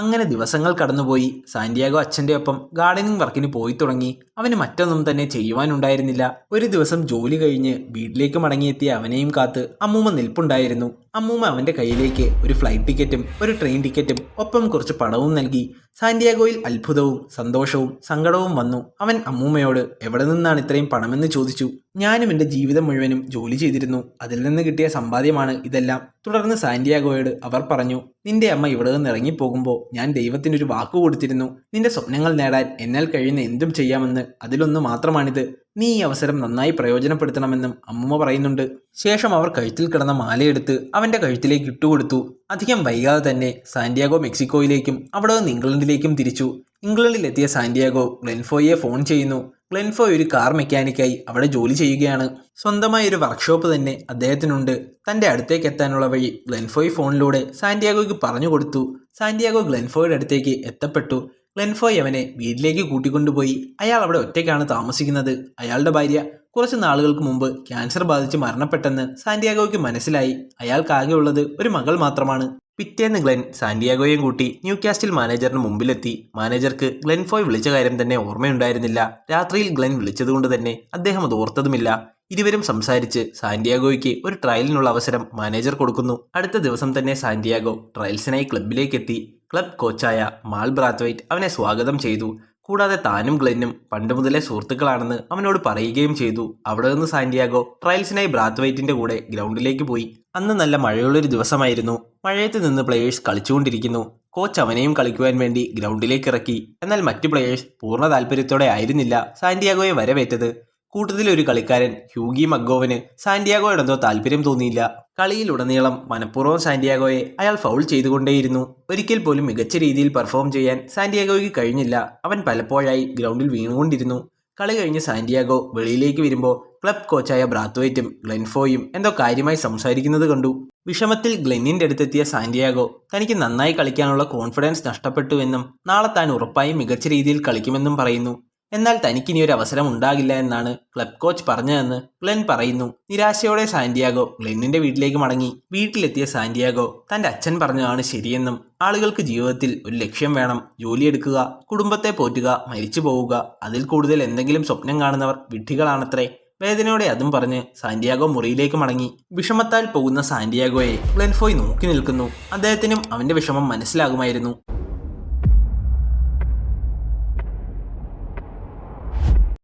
അങ്ങനെ ദിവസങ്ങൾ കടന്നുപോയി. സാന്റിയാഗോ അച്ഛൻ്റെ ഒപ്പം ഗാർഡനിങ് വർക്കിന് പോയി തുടങ്ങി. അവന് മറ്റൊന്നും തന്നെ ചെയ്യുവാനുണ്ടായിരുന്നില്ല. ഒരു ദിവസം ജോലി കഴിഞ്ഞ് വീട്ടിലേക്ക് മടങ്ങിയെത്തിയ അവനെയും കാത്ത് അമ്മൂമ്മ നിൽപ്പുണ്ടായിരുന്നു. അമ്മൂമ്മ അവൻ്റെ കയ്യിലേക്ക് ഒരു ഫ്ലൈറ്റ് ടിക്കറ്റും ഒരു ട്രെയിൻ ടിക്കറ്റും ഒപ്പം കുറച്ച് പണവും നൽകി. സാന്റിയാഗോയിൽ അത്ഭുതവും സന്തോഷവും സങ്കടവും വന്നു. അവൻ അമ്മൂമ്മയോട് എവിടെ നിന്നാണ് ഇത്രയും പണമെന്ന് ചോദിച്ചു. ഞാനും എൻ്റെ ജീവിതം മുഴുവനും ജോലി ചെയ്തിരുന്നു. അതിൽ നിന്ന് കിട്ടിയ സമ്പാദ്യമാണ് ഇതെല്ലാം. തുടർന്ന് സാന്റിയാഗോയോട് അവർ പറഞ്ഞു, നിന്റെ അമ്മ ഇവിടെ നിന്ന് ഇറങ്ങിപ്പോകുമ്പോൾ ഞാൻ ദൈവത്തിനൊരു വാക്കു കൊടുത്തിരുന്നു. നിന്റെ സ്വപ്നങ്ങൾ നേടാൻ എന്നാൽ കഴിയുന്ന എന്തും ചെയ്യാമെന്ന്. അതിലൊന്ന് മാത്രമാണിത്. നീ ഈ അവസരം നന്നായി പ്രയോജനപ്പെടുത്തണമെന്നും അമ്മൂമ്മ പറയുന്നുണ്ട്. ശേഷം അവർ കഴുത്തിൽ കിടന്ന മാലയെടുത്ത് അവൻ്റെ കഴുത്തിലേക്ക് ഇട്ടുകൊടുത്തു. അധികം വൈകാതെ തന്നെ സാന്റിയാഗോ മെക്സിക്കോയിലേക്കും അവിടെ നിന്ന് ഇംഗ്ലണ്ടിലേക്കും തിരിച്ചു. ഇംഗ്ലണ്ടിലെത്തിയ സാന്റിയാഗോ ഗ്ലെൻഫോയെ ഫോൺ ചെയ്യുന്നു. ഗ്ലെൻഫോയ് ഒരു കാർ മെക്കാനിക്കായി അവിടെ ജോലി ചെയ്യുകയാണ്. സ്വന്തമായി ഒരു വർക്ക്ഷോപ്പ് തന്നെ അദ്ദേഹത്തിനുണ്ട്. തൻ്റെ അടുത്തേക്ക് എത്താനുള്ള വഴി ഗ്ലെൻഫോയ് ഫോണിലൂടെ സാന്റിയാഗോയ്ക്ക് പറഞ്ഞു കൊടുത്തു. സാന്റിയാഗോ ഗ്ലെൻഫോയുടെ അടുത്തേക്ക് എത്തപ്പെട്ടു. ഗ്ലെൻഫോയ് അവനെ വീട്ടിലേക്ക് കൂട്ടിക്കൊണ്ടുപോയി. അയാൾ അവിടെ ഒറ്റയ്ക്കാണ് താമസിക്കുന്നത്. അയാളുടെ ഭാര്യ കുറച്ച് നാളുകൾക്ക് മുമ്പ് ക്യാൻസർ ബാധിച്ച് മരണപ്പെട്ടെന്ന് സാന്റിയാഗോയ്ക്ക് മനസ്സിലായി. അയാൾക്കാകെയുള്ളത് ഒരു മകൾ മാത്രമാണ്. പിറ്റേന്ന് ഗ്ലെൻ സാന്റിയാഗോയെയും കൂട്ടി ന്യൂകാസ്റ്റിൽ മാനേജറിന് മുമ്പിലെത്തി. മാനേജർക്ക് ഗ്ലെൻഫോയ് വിളിച്ച കാര്യം തന്നെ ഓർമ്മയുണ്ടായിരുന്നില്ല. രാത്രിയിൽ ഗ്ലെൻ വിളിച്ചതുകൊണ്ട് തന്നെ അദ്ദേഹം അത് ഓർത്തതുമില്ല. ഇരുവരും സംസാരിച്ച് സാന്റിയാഗോയ്ക്ക് ഒരു ട്രയലിനുള്ള അവസരം മാനേജർ കൊടുക്കുന്നു. അടുത്ത ദിവസം തന്നെ സാന്റിയാഗോ ട്രയൽസിനായി ക്ലബിലേക്ക് എത്തി. ക്ലബ് കോച്ചായ മാൾ ബ്രാത്വൈറ്റ് അവനെ സ്വാഗതം ചെയ്തു. കൂടാതെ താനും ഗ്ലെന്നും പണ്ട് മുതലേ സുഹൃത്തുക്കളാണെന്ന് അവനോട് പറയുകയും ചെയ്തു. അവിടെ നിന്ന് സാന്റിയാഗോ ട്രയൽസിനായി ബ്രാത്വൈറ്റിന്റെ കൂടെ ഗ്രൗണ്ടിലേക്ക് പോയി. അന്ന് നല്ല മഴയുള്ളൊരു ദിവസമായിരുന്നു. മഴയത്ത് നിന്ന് പ്ലേയേഴ്സ് കളിച്ചുകൊണ്ടിരിക്കുന്നു. കോച്ച് അവനെയും കളിക്കുവാൻ വേണ്ടി ഗ്രൗണ്ടിലേക്ക് ഇറക്കി. എന്നാൽ മറ്റു പ്ലേയേഴ്സ് പൂർണ്ണ താല്പര്യത്തോടെ ആയിരുന്നില്ല സാന്റിയാഗോയെ വരവേറ്റത്. കൂട്ടത്തിലൊരു കളിക്കാരൻ ഹ്യൂഗി മഗ്ഗോവന് സാന്റിയാഗോയോടെന്തോ താല്പര്യം തോന്നിയില്ല. കളിയിലുടനീളം മനഃപൂർവ്വം സാന്റിയാഗോയെ അയാൾ ഫൗൾ ചെയ്തുകൊണ്ടേയിരുന്നു. ഒരിക്കൽ പോലും മികച്ച രീതിയിൽ പെർഫോം ചെയ്യാൻ സാന്റിയാഗോയ്ക്ക് കഴിഞ്ഞില്ല. അവൻ പലപ്പോഴായി ഗ്രൗണ്ടിൽ വീണുകൊണ്ടിരുന്നു. കളി കഴിഞ്ഞ് സാന്റിയാഗോ വെളിയിലേക്ക് വരുമ്പോൾ ക്ലബ് കോച്ചായ ബ്രാത്വൈറ്റും ഗ്ലെൻഫോയും എന്തോ കാര്യമായി സംസാരിക്കുന്നത് കണ്ടു. വിഷമത്തിൽ ഗ്ലെന്നിൻ്റെ അടുത്തെത്തിയ സാന്റിയാഗോ തനിക്ക് നന്നായി കളിക്കാനുള്ള കോൺഫിഡൻസ് നഷ്ടപ്പെട്ടുവെന്നും നാളെ താൻ ഉറപ്പായും മികച്ച രീതിയിൽ കളിക്കുമെന്നും പറയുന്നു. എന്നാൽ തനിക്കിനിയൊരു അവസരം ഉണ്ടാകില്ല എന്നാണ് ക്ലബ് കോച്ച് പറഞ്ഞതെന്ന് ഗ്ലെൻ പറയുന്നു. നിരാശയോടെ സാന്റിയാഗോ ഗ്ലെന്നിന്റെ വീട്ടിലേക്ക് മടങ്ങി. വീട്ടിലെത്തിയ സാന്റിയാഗോ തന്റെ അച്ഛൻ പറഞ്ഞതാണ് ശരിയെന്നും ആളുകൾക്ക് ജീവിതത്തിൽ ഒരു ലക്ഷ്യം വേണം, ജോലിയെടുക്കുക, കുടുംബത്തെ പോറ്റുക, മരിച്ചു പോവുക, അതിൽ കൂടുതൽ എന്തെങ്കിലും സ്വപ്നം കാണുന്നവർ വിഡ്ഢികളാണത്രേ. വേദനയോടെ അതും പറഞ്ഞ് സാന്റിയാഗോ മുറിയിലേക്ക് മടങ്ങി. വിഷമത്താൽ പോകുന്ന സാന്റിയാഗോയെ ഗ്ലെൻഫോയ് നോക്കി നിൽക്കുന്നു. അദ്ദേഹത്തിനും അവന്റെ വിഷമം മനസ്സിലാകുമായിരുന്നു.